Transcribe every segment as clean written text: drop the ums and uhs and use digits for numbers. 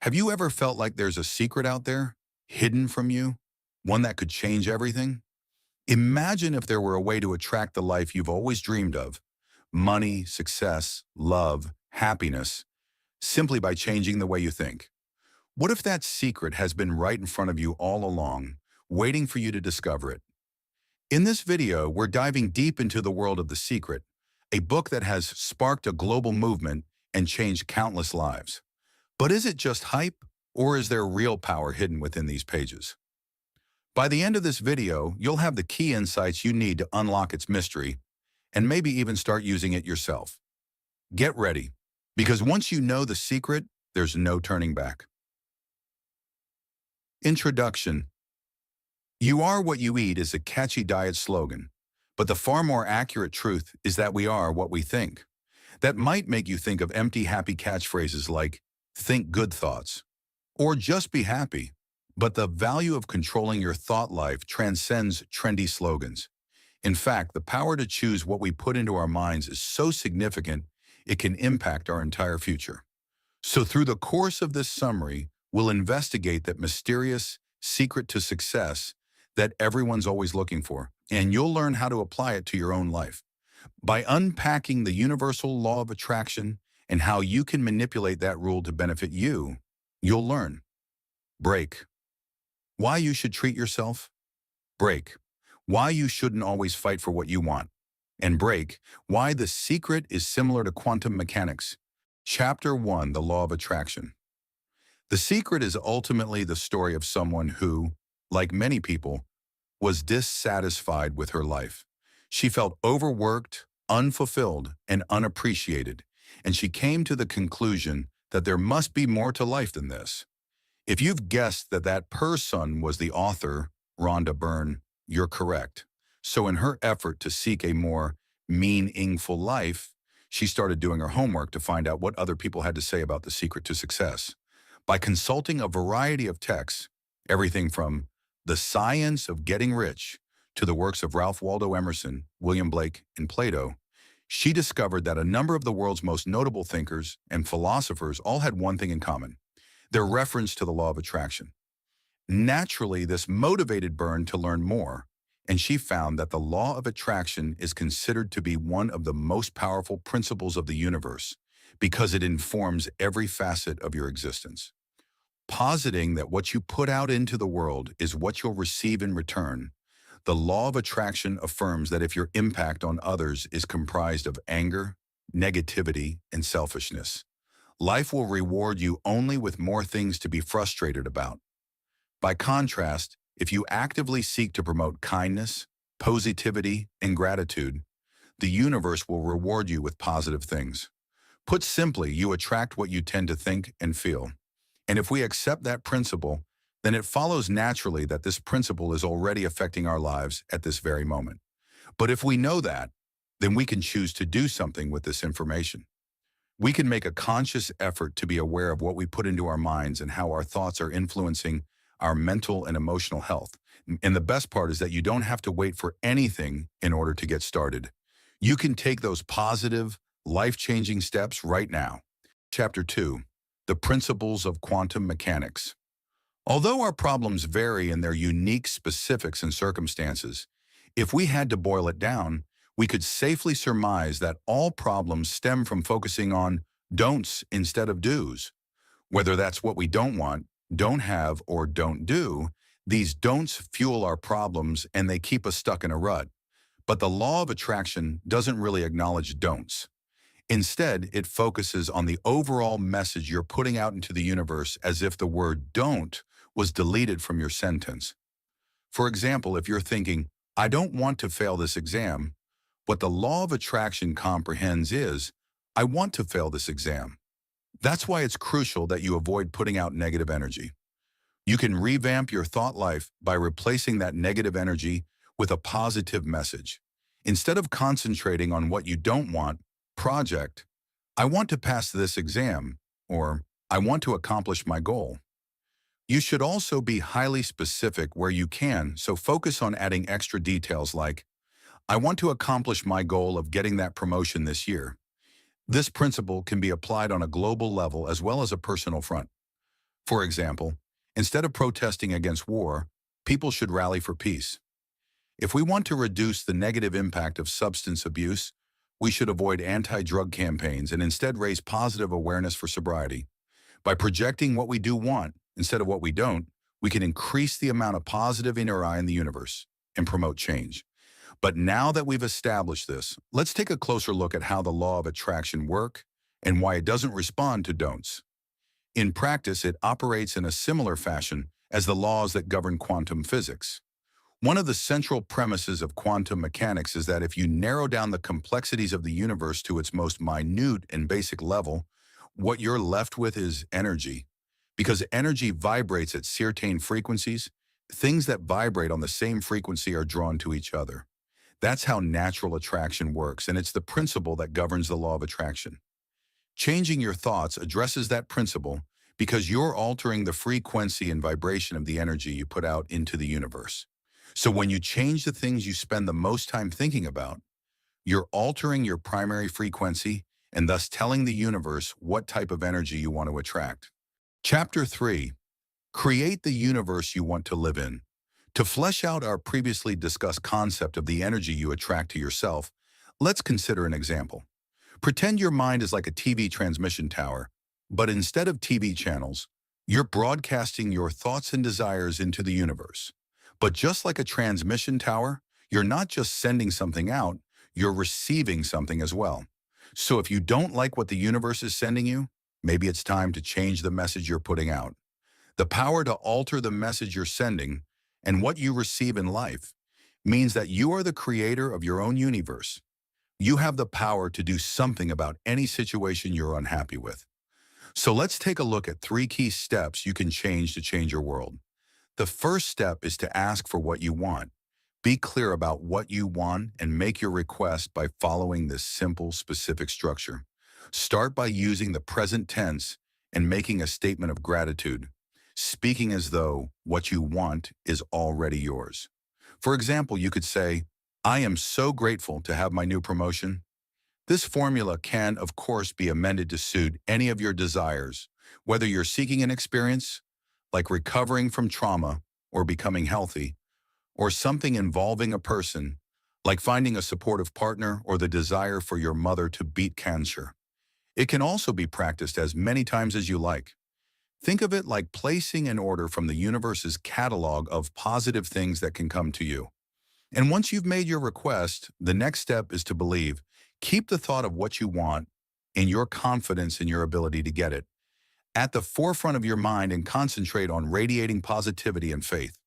Have you ever felt like there's a secret out there, hidden from you, one that could change everything? Imagine if there were a way to attract the life you've always dreamed of, money, success, love, happiness, simply by changing the way you think. What if that secret has been right in front of you all along, waiting for you to discover it? In this video, we're diving deep into the world of The Secret, a book that has sparked a global movement and changed countless lives. But is it just hype, or is there real power hidden within these pages? By the end of this video, you'll have the key insights you need to unlock its mystery, and maybe even start using it yourself. Get ready, because once you know the secret, there's no turning back. Introduction. You are what you eat is a catchy diet slogan, but the far more accurate truth is that we are what we think. That might make you think of empty, happy catchphrases like, think good thoughts, or just be happy. But the value of controlling your thought life transcends trendy slogans. In fact, the power to choose what we put into our minds is so significant, it can impact our entire future. So through the course of this summary, we'll investigate that mysterious secret to success that everyone's always looking for, and you'll learn how to apply it to your own life. By unpacking the universal law of attraction and how you can manipulate that rule to benefit you, you'll learn. Break. Why you should treat yourself. Break. Why you shouldn't always fight for what you want. And break. Why the secret is similar to quantum mechanics. Chapter 1, The Law of Attraction. The Secret is ultimately the story of someone who, like many people, was dissatisfied with her life. She felt overworked, unfulfilled, and unappreciated, and she came to the conclusion that there must be more to life than this. If you've guessed that that person was the author, Rhonda Byrne, you're correct. So in her effort to seek a more meaningful life, she started doing her homework to find out what other people had to say about the secret to success. By consulting a variety of texts, everything from The Science of Getting Rich to the works of Ralph Waldo Emerson, William Blake, and Plato, she discovered that a number of the world's most notable thinkers and philosophers all had one thing in common: their reference to the law of attraction. Naturally, this motivated Byrne to learn more, and she found that the law of attraction is considered to be one of the most powerful principles of the universe because it informs every facet of your existence. Positing that what you put out into the world is what you'll receive in return, the law of attraction affirms that if your impact on others is comprised of anger, negativity, and selfishness, life will reward you only with more things to be frustrated about. By contrast, if you actively seek to promote kindness, positivity, and gratitude, the universe will reward you with positive things. Put simply, you attract what you tend to think and feel. And if we accept that principle, then it follows naturally that this principle is already affecting our lives at this very moment. But if we know that, then we can choose to do something with this information. We can make a conscious effort to be aware of what we put into our minds and how our thoughts are influencing our mental and emotional health. And the best part is that you don't have to wait for anything in order to get started. You can take those positive, life-changing steps right now. Chapter 2, The Principles of Quantum Mechanics. Although our problems vary in their unique specifics and circumstances, if we had to boil it down, we could safely surmise that all problems stem from focusing on don'ts instead of do's. Whether that's what we don't want, don't have, or don't do, these don'ts fuel our problems and they keep us stuck in a rut. But the law of attraction doesn't really acknowledge don'ts. Instead, it focuses on the overall message you're putting out into the universe as if the word don't was deleted from your sentence. For example, if you're thinking, I don't want to fail this exam, what the law of attraction comprehends is, I want to fail this exam. That's why it's crucial that you avoid putting out negative energy. You can revamp your thought life by replacing that negative energy with a positive message. Instead of concentrating on what you don't want, project, I want to pass this exam, or I want to accomplish my goal. You should also be highly specific where you can, so focus on adding extra details like, I want to accomplish my goal of getting that promotion this year. This principle can be applied on a global level as well as a personal front. For example, instead of protesting against war, people should rally for peace. If we want to reduce the negative impact of substance abuse, we should avoid anti-drug campaigns and instead raise positive awareness for sobriety. By projecting what we do want instead of what we don't, we can increase the amount of positive inner eye in the universe and promote change. But now that we've established this, let's take a closer look at how the law of attraction works and why it doesn't respond to don'ts. In practice, it operates in a similar fashion as the laws that govern quantum physics. One of the central premises of quantum mechanics is that if you narrow down the complexities of the universe to its most minute and basic level, what you're left with is energy. Because energy vibrates at certain frequencies, things that vibrate on the same frequency are drawn to each other. That's how natural attraction works, and it's the principle that governs the law of attraction. Changing your thoughts addresses that principle because you're altering the frequency and vibration of the energy you put out into the universe. So when you change the things you spend the most time thinking about, you're altering your primary frequency and thus telling the universe what type of energy you want to attract. Chapter 3. Create the universe you want to live in. To flesh out our previously discussed concept of the energy you attract to yourself, let's consider an example. Pretend your mind is like a TV transmission tower, but instead of TV channels, you're broadcasting your thoughts and desires into the universe. But just like a transmission tower, you're not just sending something out, you're receiving something as well. So if you don't like what the universe is sending you, maybe it's time to change the message you're putting out. The power to alter the message you're sending and what you receive in life means that you are the creator of your own universe. You have the power to do something about any situation you're unhappy with. So let's take a look at 3 key steps you can change to change your world. The first step is to ask for what you want. Be clear about what you want and make your request by following this simple, specific structure. Start by using the present tense and making a statement of gratitude, speaking as though what you want is already yours. For example, you could say, "I am so grateful to have my new promotion." This formula can, of course, be amended to suit any of your desires, whether you're seeking an experience, like recovering from trauma or becoming healthy, or something involving a person, like finding a supportive partner or the desire for your mother to beat cancer. It can also be practiced as many times as you like. Think of it like placing an order from the universe's catalog of positive things that can come to you. And once you've made your request, the next step is to believe. Keep the thought of what you want and your confidence in your ability to get it at the forefront of your mind and concentrate on radiating positivity and faith.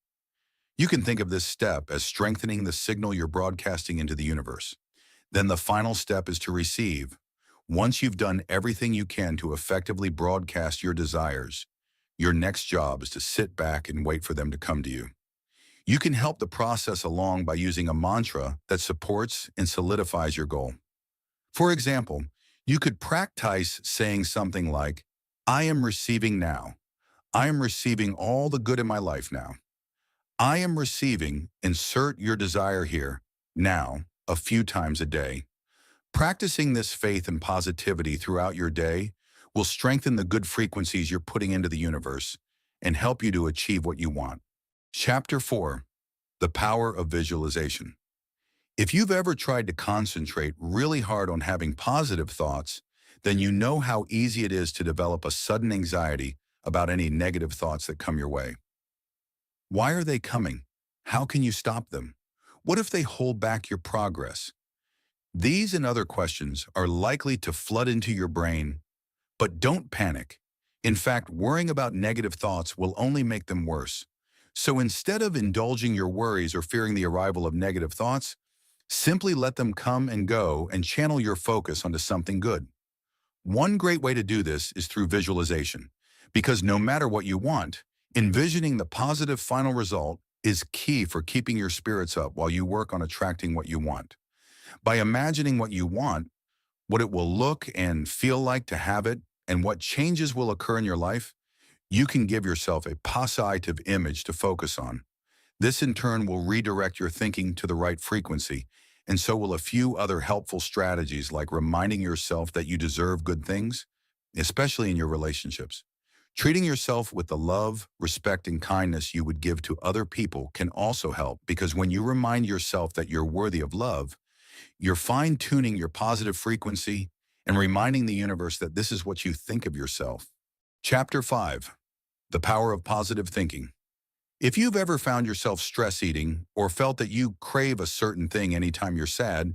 You can think of this step as strengthening the signal you're broadcasting into the universe. Then the final step is to receive. Once you've done everything you can to effectively broadcast your desires, your next job is to sit back and wait for them to come to you. You can help the process along by using a mantra that supports and solidifies your goal. For example, you could practice saying something like, "I am receiving now. I am receiving all the good in my life now. I am receiving," insert your desire here, now, a few times a day. Practicing this faith and positivity throughout your day will strengthen the good frequencies you're putting into the universe and help you to achieve what you want. Chapter 4. The Power of Visualization. If you've ever tried to concentrate really hard on having positive thoughts, then you know how easy it is to develop a sudden anxiety about any negative thoughts that come your way. Why are they coming? How can you stop them? What if they hold back your progress? These and other questions are likely to flood into your brain, but don't panic. In fact, worrying about negative thoughts will only make them worse. So instead of indulging your worries or fearing the arrival of negative thoughts, simply let them come and go and channel your focus onto something good. One great way to do this is through visualization, because no matter what you want, envisioning the positive final result is key for keeping your spirits up while you work on attracting what you want. By imagining what you want, what it will look and feel like to have it, and what changes will occur in your life, you can give yourself a positive image to focus on. This in turn will redirect your thinking to the right frequency, and so will a few other helpful strategies like reminding yourself that you deserve good things, especially in your relationships. Treating yourself with the love, respect, and kindness you would give to other people can also help because when you remind yourself that you're worthy of love, you're fine-tuning your positive frequency and reminding the universe that this is what you think of yourself. Chapter 5. The Power of Positive Thinking. If you've ever found yourself stress eating or felt that you crave a certain thing anytime you're sad,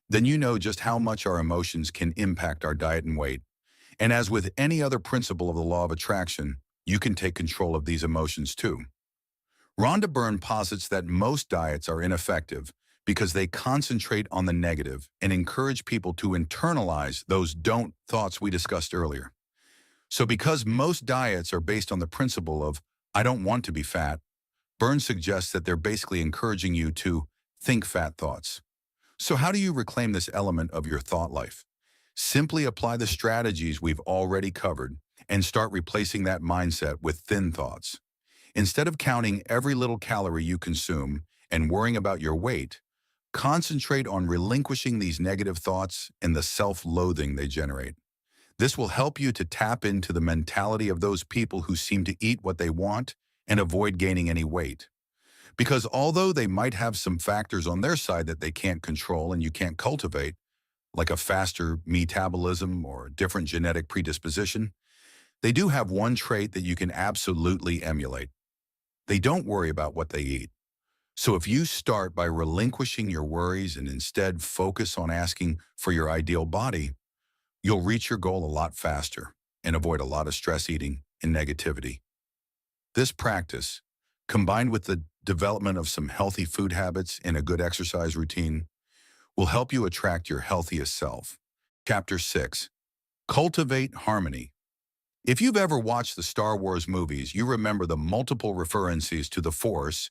then you know just how much our emotions can impact our diet and weight. And as with any other principle of the law of attraction, you can take control of these emotions too. Rhonda Byrne posits that most diets are ineffective because they concentrate on the negative and encourage people to internalize those don't thoughts we discussed earlier. So because most diets are based on the principle of, I don't want to be fat, Byrne suggests that they're basically encouraging you to think fat thoughts. So how do you reclaim this element of your thought life? Simply apply the strategies we've already covered and start replacing that mindset with thin thoughts. Instead of counting every little calorie you consume and worrying about your weight, concentrate on relinquishing these negative thoughts and the self-loathing they generate. This will help you to tap into the mentality of those people who seem to eat what they want and avoid gaining any weight. Because although they might have some factors on their side that they can't control and you can't cultivate, like a faster metabolism or a different genetic predisposition, they do have one trait that you can absolutely emulate. They don't worry about what they eat. So if you start by relinquishing your worries and instead focus on asking for your ideal body, you'll reach your goal a lot faster and avoid a lot of stress eating and negativity. This practice, combined with the development of some healthy food habits and a good exercise routine, will help you attract your healthiest self. Chapter 6. Cultivate Harmony. If you've ever watched the Star Wars movies, you remember the multiple references to the Force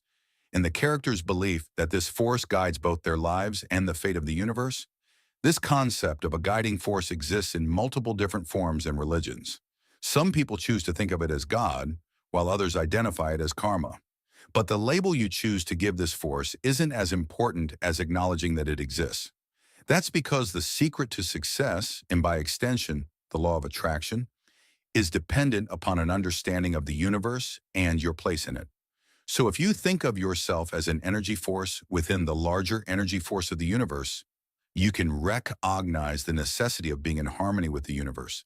and the characters' belief that this force guides both their lives and the fate of the universe. This concept of a guiding force exists in multiple different forms and religions. Some people choose to think of it as God, while others identify it as karma. But the label you choose to give this force isn't as important as acknowledging that it exists. That's because the secret to success, and by extension, the law of attraction, is dependent upon an understanding of the universe and your place in it. So if you think of yourself as an energy force within the larger energy force of the universe, you can recognize the necessity of being in harmony with the universe.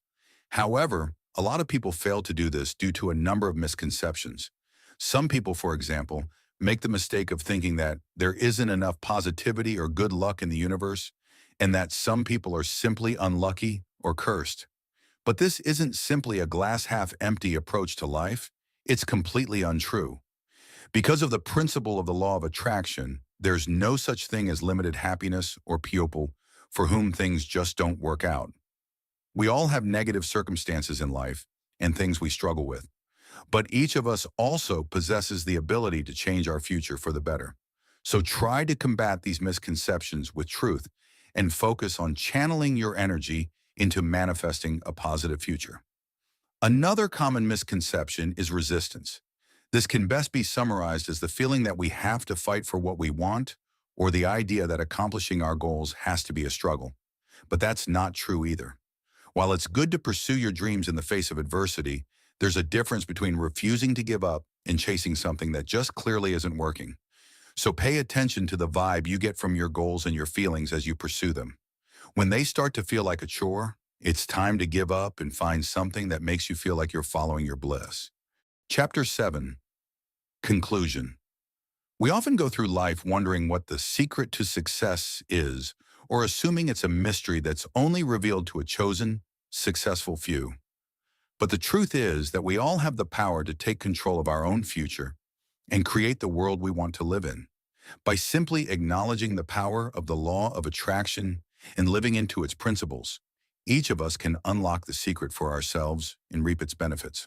However, a lot of people fail to do this due to a number of misconceptions. Some people, for example, make the mistake of thinking that there isn't enough positivity or good luck in the universe, and that some people are simply unlucky or cursed. But this isn't simply a glass half empty approach to life. It's completely untrue. Because of the principle of the law of attraction, there's no such thing as limited happiness or people for whom things just don't work out. We all have negative circumstances in life and things we struggle with, but each of us also possesses the ability to change our future for the better. So try to combat these misconceptions with truth and focus on channeling your energy into manifesting a positive future. Another common misconception is resistance. This can best be summarized as the feeling that we have to fight for what we want, or the idea that accomplishing our goals has to be a struggle. But that's not true either. While it's good to pursue your dreams in the face of adversity, there's a difference between refusing to give up and chasing something that just clearly isn't working. So pay attention to the vibe you get from your goals and your feelings as you pursue them. When they start to feel like a chore, it's time to give up and find something that makes you feel like you're following your bliss. Chapter 7. Conclusion. We often go through life wondering what the secret to success is, or assuming it's a mystery that's only revealed to a chosen, successful few. But the truth is that we all have the power to take control of our own future and create the world we want to live in. By simply acknowledging the power of the law of attraction and living into its principles, each of us can unlock the secret for ourselves and reap its benefits.